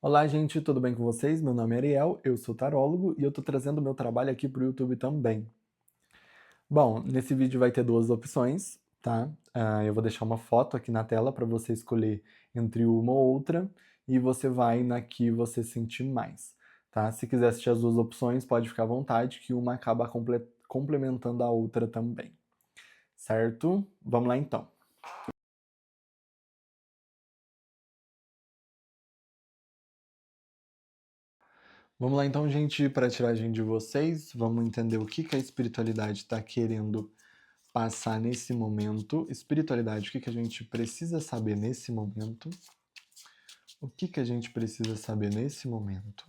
Olá, gente, tudo bem com vocês? Meu nome é Ariel, eu sou tarólogo e eu tô trazendo meu trabalho aqui pro YouTube também. Bom, nesse vídeo vai ter duas opções, tá? Eu vou deixar uma foto aqui na tela para você escolher entre uma ou outra e você vai na que você sentir mais, tá? Se quiser assistir as duas opções, pode ficar à vontade, que uma acaba complementando a outra também, certo? Vamos lá então. Vamos lá então, gente, para a tiragem de vocês, vamos entender o que a espiritualidade está querendo passar nesse momento. Espiritualidade, o que a gente precisa saber nesse momento? O que a gente precisa saber nesse momento?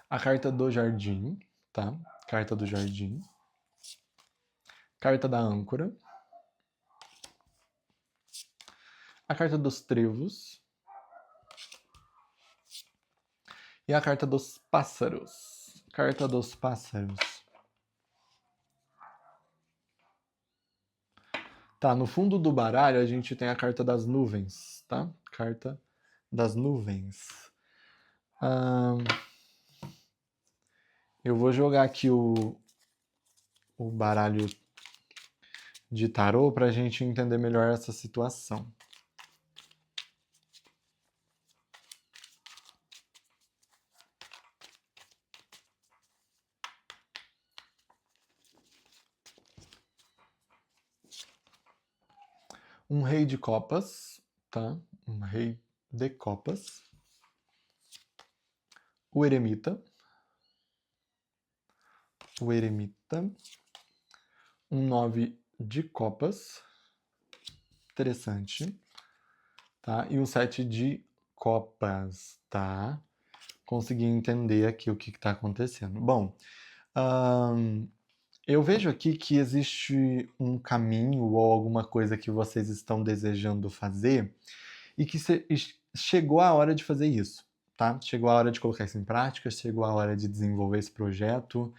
A carta do jardim, tá? Carta do jardim. Carta da âncora. A carta dos trevos. E a carta dos pássaros. Carta dos pássaros. Tá, no fundo do baralho a gente tem a carta das nuvens, tá? Carta das nuvens. Eu vou jogar aqui o baralho de tarô para a gente entender melhor essa situação. Um rei de copas, tá? Um rei de copas. O eremita. O eremita. Um 9 de copas. Interessante. Tá? E um 7 de copas, tá? Consegui entender aqui o que está acontecendo. Bom, eu vejo aqui que existe um caminho ou alguma coisa que vocês estão desejando fazer e que chegou a hora de fazer isso, tá? Chegou a hora de colocar isso em prática, chegou a hora de desenvolver esse projeto.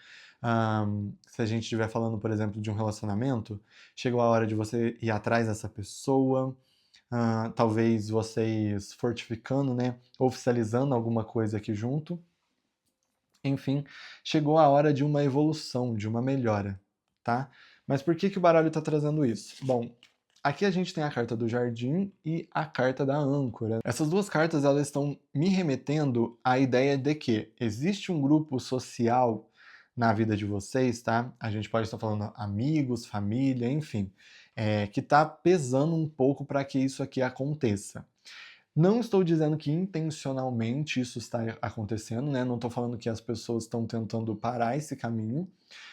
Se a gente estiver falando, por exemplo, de um relacionamento, chegou a hora de você ir atrás dessa pessoa, talvez vocês fortificando, né? Oficializando alguma coisa aqui junto. Enfim, chegou a hora de uma evolução, de uma melhora, tá? Mas por que o baralho está trazendo isso? Bom, aqui a gente tem a carta do jardim e a carta da âncora. Essas duas cartas elas estão me remetendo à ideia de que existe um grupo social na vida de vocês, tá? A gente pode estar falando amigos, família, enfim, que está pesando um pouco para que isso aqui aconteça. Não estou dizendo que intencionalmente isso está acontecendo, né? Não estou falando que as pessoas estão tentando parar esse caminho,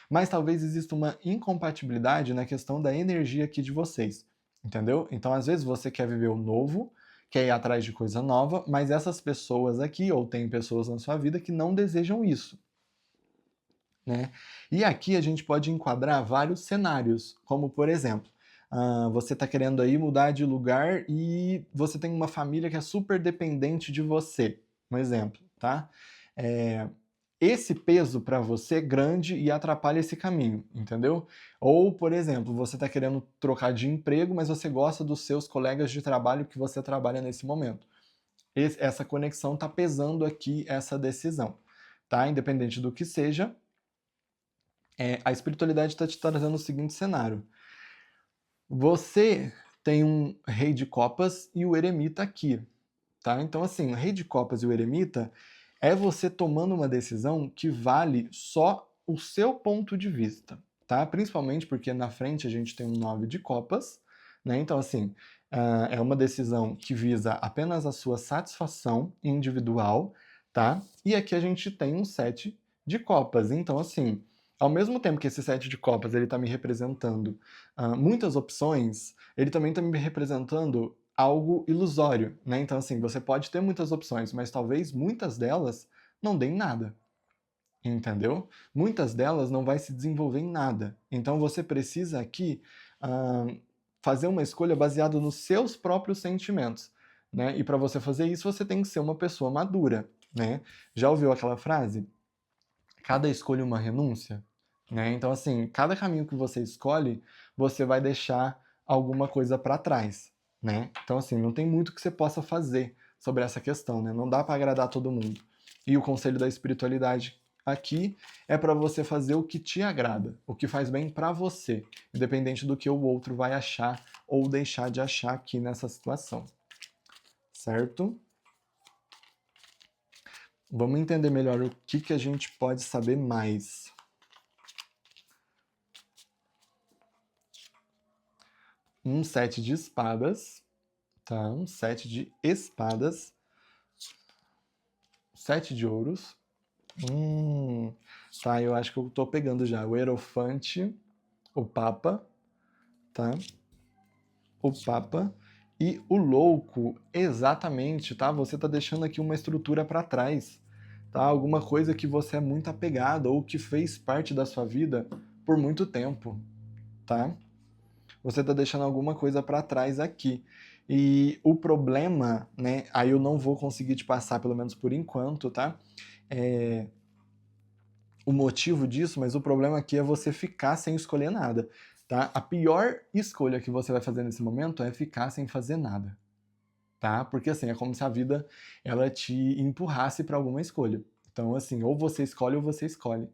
mas talvez exista uma incompatibilidade na questão da energia aqui de vocês, entendeu? Então, às vezes você quer viver o novo, quer ir atrás de coisa nova, mas essas pessoas aqui, ou tem pessoas na sua vida que não desejam isso, né? E aqui a gente pode enquadrar vários cenários, como por exemplo, você está querendo aí mudar de lugar e você tem uma família que é super dependente de você. Um exemplo, tá? Esse peso para você é grande e atrapalha esse caminho, entendeu? Ou, por exemplo, você está querendo trocar de emprego, mas você gosta dos seus colegas de trabalho que você trabalha nesse momento. Essa conexão está pesando aqui essa decisão, tá? Independente do que seja, a espiritualidade está te trazendo o seguinte cenário. Você tem um rei de copas e o eremita aqui, tá? Então, assim, o rei de copas e o eremita é você tomando uma decisão que vale só o seu ponto de vista, tá? Principalmente porque na frente a gente tem um 9 de copas, né? Então, assim, é uma decisão que visa apenas a sua satisfação individual, tá? E aqui a gente tem um 7 de copas. Então, assim, ao mesmo tempo que esse 7 de copas ele está me representando muitas opções, ele também está me representando algo ilusório, né? Então, assim, você pode ter muitas opções, mas talvez muitas delas não deem nada, entendeu? Muitas delas não vai se desenvolver em nada. Então, você precisa aqui fazer uma escolha baseada nos seus próprios sentimentos, né? E para você fazer isso, você tem que ser uma pessoa madura, né? Já ouviu aquela frase? Cada escolha uma renúncia, né? Então, assim, cada caminho que você escolhe, você vai deixar alguma coisa para trás, né? Então, assim, não tem muito que você possa fazer sobre essa questão, né? Não dá para agradar todo mundo. E o conselho da espiritualidade aqui é para você fazer o que te agrada, o que faz bem para você, independente do que o outro vai achar ou deixar de achar aqui nessa situação. Certo? Vamos entender melhor o que a gente pode saber mais. Um sete de espadas, tá? Um sete de espadas, sete de ouros. Tá, eu acho que eu tô pegando já o Hierofante, o Papa, tá? O Papa e o Louco, exatamente, tá? Você tá deixando aqui uma estrutura para trás, tá? Alguma coisa que você é muito apegado ou que fez parte da sua vida por muito tempo, tá? Você tá deixando alguma coisa para trás aqui. E o problema, né? Aí eu não vou conseguir te passar, pelo menos por enquanto, tá? O motivo disso, mas o problema aqui é você ficar sem escolher nada, tá? A pior escolha que você vai fazer nesse momento é ficar sem fazer nada, tá? Porque assim, é como se a vida ela te empurrasse para alguma escolha. Então, assim, ou você escolhe ou você escolhe.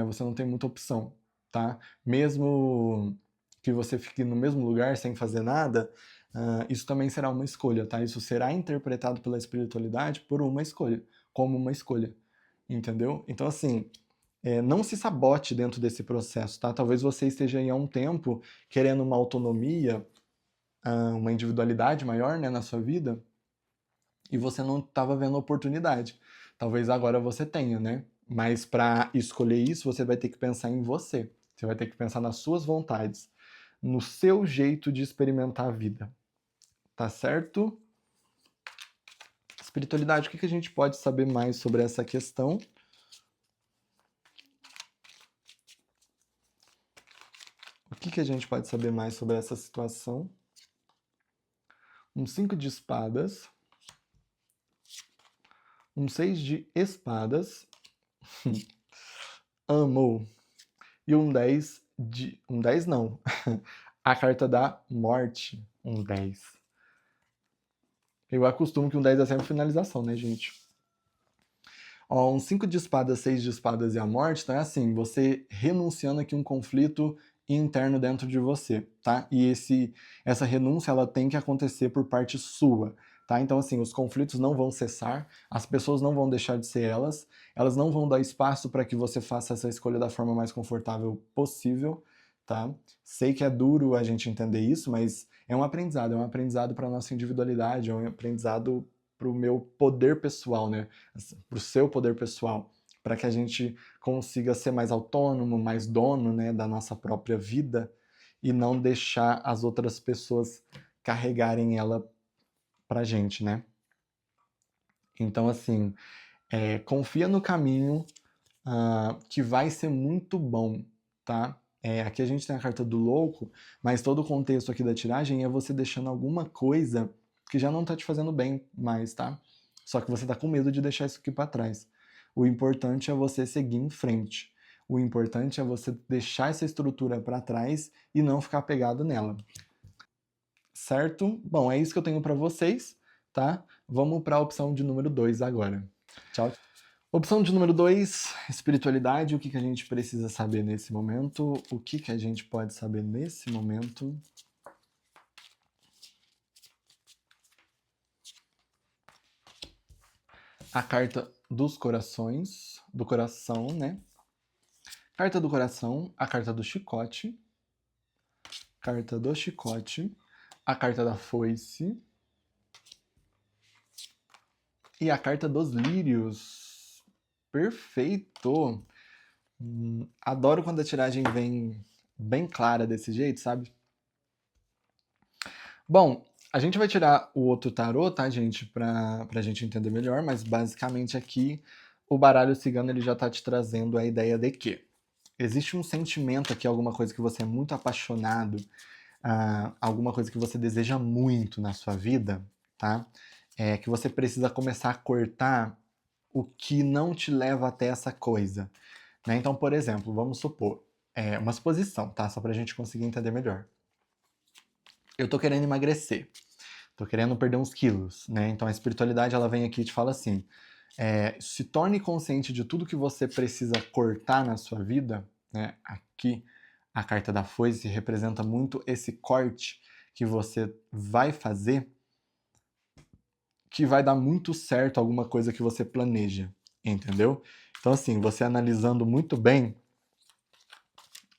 Você não tem muita opção, tá? Mesmo que você fique no mesmo lugar sem fazer nada, isso também será uma escolha, tá? Isso será interpretado pela espiritualidade por uma escolha, como uma escolha, entendeu? Então, assim, não se sabote dentro desse processo, tá? Talvez você esteja aí há um tempo querendo uma autonomia, uma individualidade maior, né, na sua vida, e você não estava vendo oportunidade. Talvez agora você tenha, né? Mas para escolher isso, você vai ter que pensar em você. Você vai ter que pensar nas suas vontades, no seu jeito de experimentar a vida. Tá certo? Espiritualidade, o que a gente pode saber mais sobre essa questão? O que a gente pode saber mais sobre essa situação? Um 5 de espadas, um 6 de espadas, amou, e um 10 de... um 10 não, a carta da morte, um 10. Eu acostumo que um 10 é sempre finalização, né, gente? Ó, um 5 de espadas, 6 de espadas e a morte, então é assim, você renunciando aqui um conflito interno dentro de você, tá? E essa renúncia, ela tem que acontecer por parte sua, tá? Então, assim, os conflitos não vão cessar, as pessoas não vão deixar de ser elas não vão dar espaço para que você faça essa escolha da forma mais confortável possível, tá? Sei que é duro a gente entender isso, mas é um aprendizado para nossa individualidade, é um aprendizado para o meu poder pessoal, né? Para o seu poder pessoal, para que a gente consiga ser mais autônomo, mais dono, né, da nossa própria vida e não deixar as outras pessoas carregarem ela pra gente, né? Então, assim, confia no caminho, que vai ser muito bom, tá? Aqui a gente tem a carta do louco, mas todo o contexto aqui da tiragem é você deixando alguma coisa que já não tá te fazendo bem mais, tá? Só que você tá com medo de deixar isso aqui para trás. O importante é você seguir em frente. O importante é você deixar essa estrutura para trás e não ficar pegado nela. Certo? Bom, é isso que eu tenho para vocês, tá? Vamos para a opção de número 2 agora. Tchau. Opção de número 2, espiritualidade. O que a gente precisa saber nesse momento? O que a gente pode saber nesse momento? A carta dos corações, do coração, né? Carta do coração, a carta do chicote, carta do chicote, a carta da foice e a carta dos lírios. Perfeito! Adoro quando a tiragem vem bem clara desse jeito, sabe? Bom, a gente vai tirar o outro tarô, tá, gente? Pra gente entender melhor, mas basicamente aqui o baralho cigano ele já tá te trazendo a ideia de que existe um sentimento aqui, alguma coisa que você é muito apaixonado, alguma coisa que você deseja muito na sua vida, tá? Que você precisa começar a cortar o que não te leva até essa coisa, né? Então, por exemplo, vamos supor, uma suposição, tá? Só pra gente conseguir entender melhor. Eu tô querendo emagrecer. tô querendo perder uns quilos, né? Então a espiritualidade ela vem aqui e te fala assim: se torne consciente de tudo que você precisa cortar na sua vida, né? Aqui a carta da foice representa muito esse corte que você vai fazer, que vai dar muito certo alguma coisa que você planeja, entendeu? Então assim, você analisando muito bem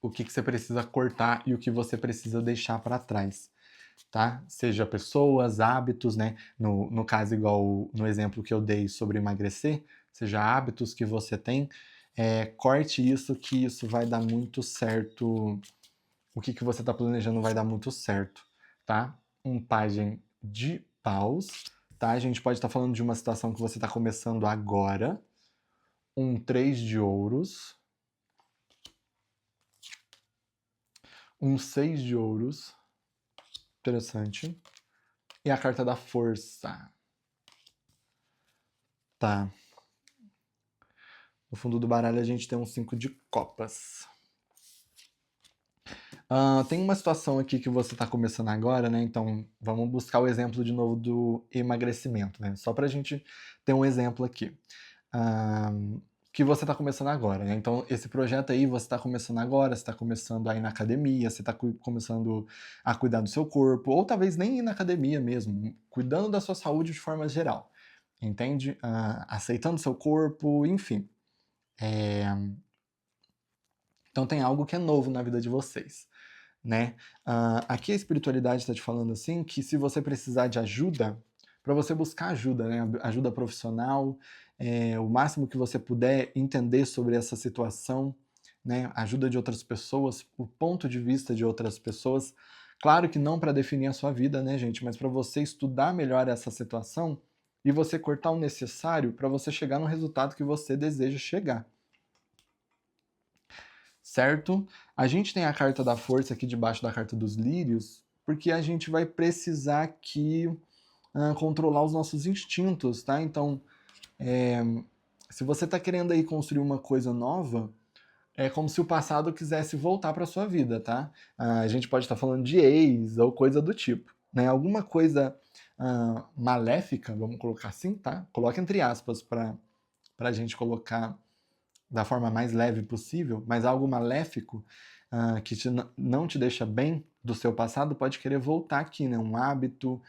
o que você precisa cortar e o que você precisa deixar para trás, tá? Seja pessoas, hábitos, né? No caso, igual no exemplo que eu dei sobre emagrecer, seja hábitos que você tem, corte isso, que isso vai dar muito certo. O que você está planejando vai dar muito certo, tá? Um pajem de paus, tá? A gente pode estar falando de uma situação que você está começando agora. Um 3 de ouros. Um 6 de ouros. Interessante. E a carta da força. Tá. No fundo do baralho a gente tem um 5 de copas. Tem uma situação aqui que você está começando agora, né? Então vamos buscar o exemplo de novo do emagrecimento, né? Só para a gente ter um exemplo aqui. Que você está começando agora, né? Então esse projeto aí você está começando agora, você está começando a ir na academia, você está começando a cuidar do seu corpo, ou talvez nem ir na academia mesmo, cuidando da sua saúde de forma geral, entende? Aceitando seu corpo, enfim. Então tem algo que é novo na vida de vocês, né? Aqui a espiritualidade está te falando assim que se você precisar de ajuda, para você buscar ajuda, né? Ajuda profissional, o máximo que você puder entender sobre essa situação, né? Ajuda de outras pessoas, o ponto de vista de outras pessoas. Claro que não para definir a sua vida, né, gente? Mas para você estudar melhor essa situação e você cortar o necessário para você chegar no resultado que você deseja chegar. Certo? A gente tem a carta da força aqui debaixo da carta dos lírios, porque a gente vai precisar aqui controlar os nossos instintos, tá? Então, se você está querendo aí construir uma coisa nova, é como se o passado quisesse voltar para sua vida, tá? A gente pode estar falando de ex ou coisa do tipo, né? Alguma coisa maléfica, vamos colocar assim, tá? Coloca entre aspas para a gente colocar da forma mais leve possível, mas algo maléfico que não te deixa bem do seu passado pode querer voltar aqui, né? Um hábito,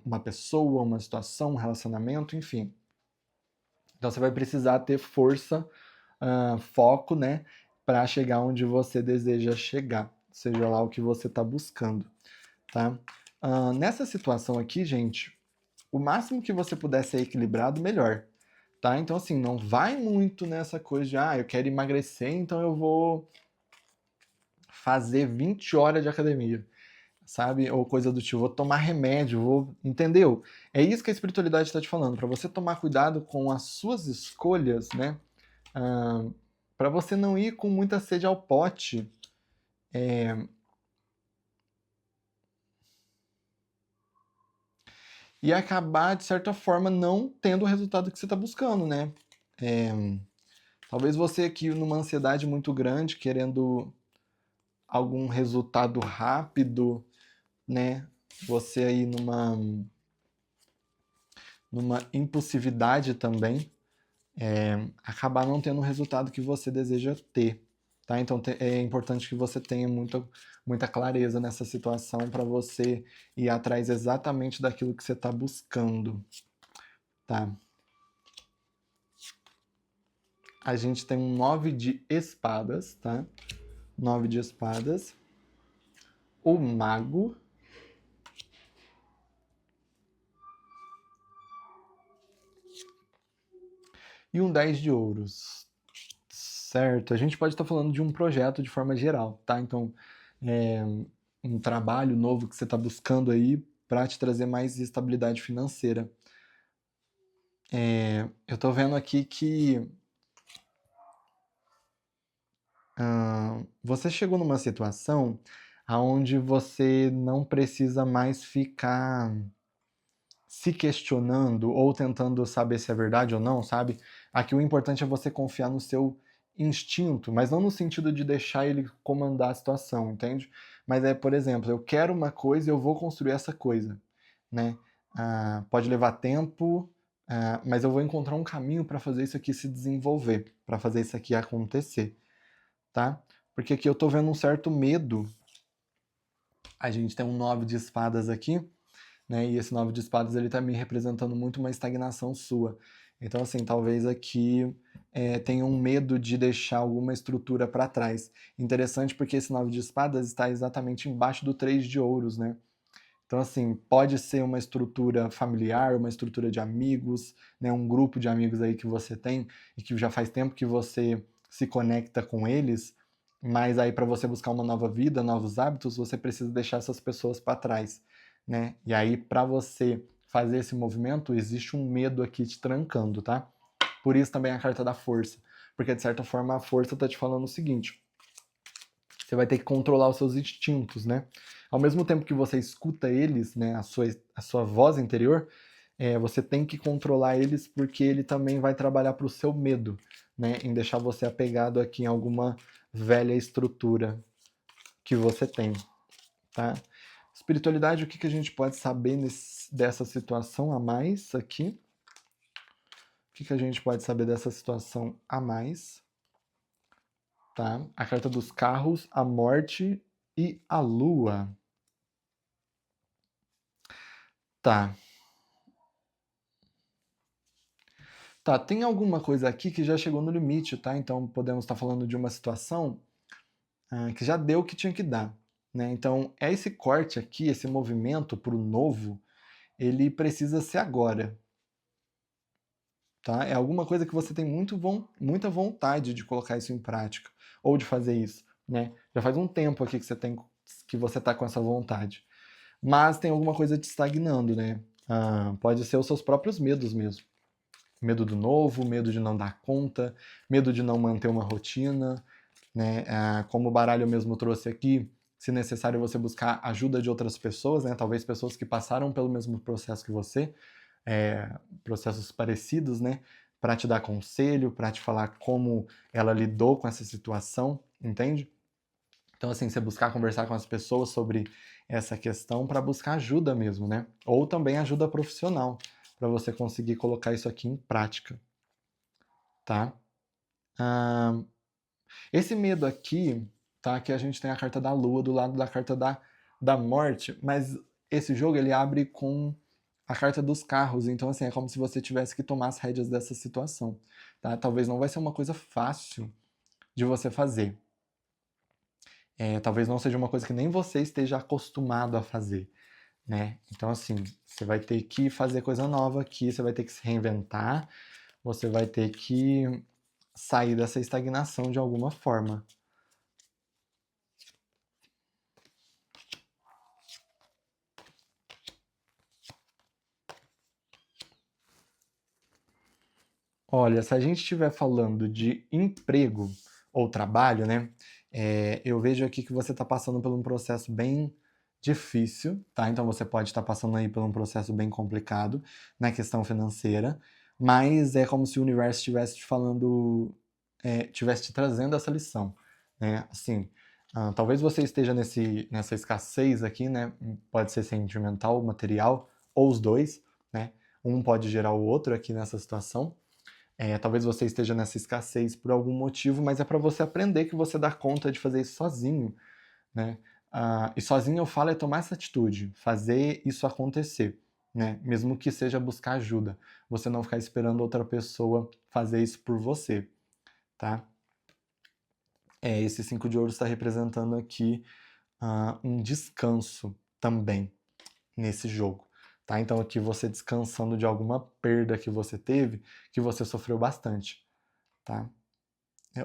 uma pessoa, uma situação, um relacionamento, enfim. Então você vai precisar ter força, foco, né? Para chegar onde você deseja chegar, seja lá o que você está buscando, tá? Nessa situação aqui, gente, o máximo que você puder ser equilibrado, melhor. Tá? Então, assim, não vai muito nessa coisa de, eu quero emagrecer, então eu vou fazer 20 horas de academia, sabe? Ou coisa do tipo, vou tomar remédio, entendeu? É isso que a espiritualidade está te falando, para você tomar cuidado com as suas escolhas, né? Para você não ir com muita sede ao pote. E acabar, de certa forma, não tendo o resultado que você está buscando, né? Talvez você aqui numa ansiedade muito grande, querendo algum resultado rápido, né? Você aí numa impulsividade também, acabar não tendo o resultado que você deseja ter, tá? Então é importante que você tenha muita clareza nessa situação para você ir atrás exatamente daquilo que você está buscando, tá? A gente tem um 9 de espadas, tá? 9 de espadas. O mago. E um 10 de ouros. Certo. A gente pode estar falando de um projeto de forma geral, tá? Então, um trabalho novo que você está buscando aí para te trazer mais estabilidade financeira. Eu estou vendo aqui que você chegou numa situação onde você não precisa mais ficar se questionando ou tentando saber se é verdade ou não, sabe? Aqui o importante é você confiar no seu instinto, mas não no sentido de deixar ele comandar a situação, entende? Mas por exemplo, eu quero uma coisa e eu vou construir essa coisa. né? Pode levar tempo, mas eu vou encontrar um caminho para fazer isso aqui se desenvolver, para fazer isso aqui acontecer, tá? Porque aqui eu tô vendo um certo medo. A gente tem um 9 de espadas aqui, né? E esse 9 de espadas ele tá me representando muito uma estagnação sua. Então, assim, talvez aqui tenha um medo de deixar alguma estrutura para trás. Interessante porque esse 9 de espadas está exatamente embaixo do 3 de ouros, né? Então, assim, pode ser uma estrutura familiar, uma estrutura de amigos, né? Um grupo de amigos aí que você tem e que já faz tempo que você se conecta com eles, mas aí para você buscar uma nova vida, novos hábitos, você precisa deixar essas pessoas para trás, né? E aí para você fazer esse movimento, existe um medo aqui te trancando, tá? Por isso também a carta da força, porque de certa forma a força tá te falando o seguinte: você vai ter que controlar os seus instintos, né? Ao mesmo tempo que você escuta eles, né, a sua voz interior, você tem que controlar eles porque ele também vai trabalhar para o seu medo, né, em deixar você apegado aqui em alguma velha estrutura que você tem, tá? Espiritualidade, o que a gente pode saber dessa situação a mais aqui? O que a gente pode saber dessa situação a mais? Tá? A carta dos carros, a morte e a lua. Tá. Tá, tem alguma coisa aqui que já chegou no limite, tá? Então podemos estar falando de uma situação que já deu o que tinha que dar, né? Então é esse corte aqui, esse movimento para o novo, ele precisa ser agora, tá? É alguma coisa que você tem muita vontade de colocar isso em prática ou de fazer isso, né? Já faz um tempo aqui que você tá com essa vontade, mas tem alguma coisa te estagnando, né? Pode ser os seus próprios medos mesmo. Medo do novo, medo de não dar conta, medo de não manter uma rotina, né? Como o baralho mesmo trouxe aqui, se necessário você buscar ajuda de outras pessoas, né? Talvez pessoas que passaram pelo mesmo processo que você, processos parecidos, né? Para te dar conselho, para te falar como ela lidou com essa situação, entende? Então, assim, você buscar conversar com as pessoas sobre essa questão para buscar ajuda mesmo, né? Ou também ajuda profissional, para você conseguir colocar isso aqui em prática, tá? Ah, esse medo aqui, tá? Que a gente tem a carta da lua do lado da carta da morte, mas esse jogo ele abre com a carta dos carros, então assim, é como se você tivesse que tomar as rédeas dessa situação, tá? Talvez não vai ser uma coisa fácil de você fazer. Talvez não seja uma coisa que nem você esteja acostumado a fazer, né? Então assim, você vai ter que fazer coisa nova aqui, você vai ter que se reinventar, você vai ter que sair dessa estagnação de alguma forma. Olha, se a gente estiver falando de emprego ou trabalho, né? Eu vejo aqui que você está passando por um processo bem difícil, tá? Então você pode estar passando aí por um processo bem complicado na questão financeira, mas é como se o universo estivesse te falando, estivesse te trazendo essa lição, né? Assim, talvez você esteja nessa escassez aqui, né? Pode ser sentimental, material, ou os dois, né? Um pode gerar o outro aqui nessa situação. Talvez você esteja nessa escassez por algum motivo, mas é para você aprender que você dá conta de fazer isso sozinho, né? E sozinho eu falo é tomar essa atitude, fazer isso acontecer, né? Mesmo que seja buscar ajuda, você não ficar esperando outra pessoa fazer isso por você, tá? Esse 5 de ouro está representando aqui um descanso também nesse jogo. Tá? Então aqui você descansando de alguma perda que você teve, que você sofreu bastante. Tá?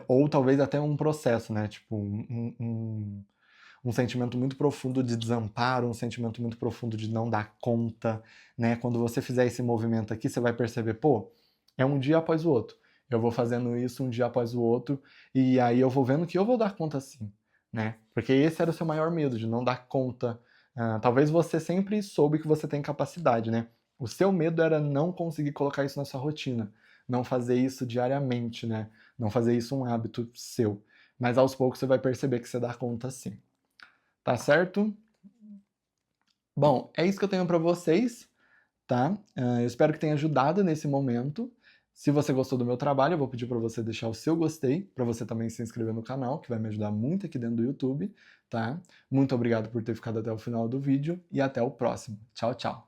Ou talvez até um processo, né? Tipo, um sentimento muito profundo de desamparo, um sentimento muito profundo de não dar conta, né? Quando você fizer esse movimento aqui, você vai perceber, pô, é um dia após o outro. Eu vou fazendo isso um dia após o outro, e aí eu vou vendo que eu vou dar conta sim, né? Porque esse era o seu maior medo, de não dar conta. Talvez você sempre soube que você tem capacidade, né? O seu medo era não conseguir colocar isso na sua rotina, não fazer isso diariamente, né? Não fazer isso um hábito seu. Mas aos poucos você vai perceber que você dá conta sim. Tá certo? Bom, é isso que eu tenho para vocês, tá? Eu espero que tenha ajudado nesse momento. Se você gostou do meu trabalho, eu vou pedir para você deixar o seu gostei, para você também se inscrever no canal, que vai me ajudar muito aqui dentro do YouTube, tá? Muito obrigado por ter ficado até o final do vídeo e até o próximo. Tchau, tchau!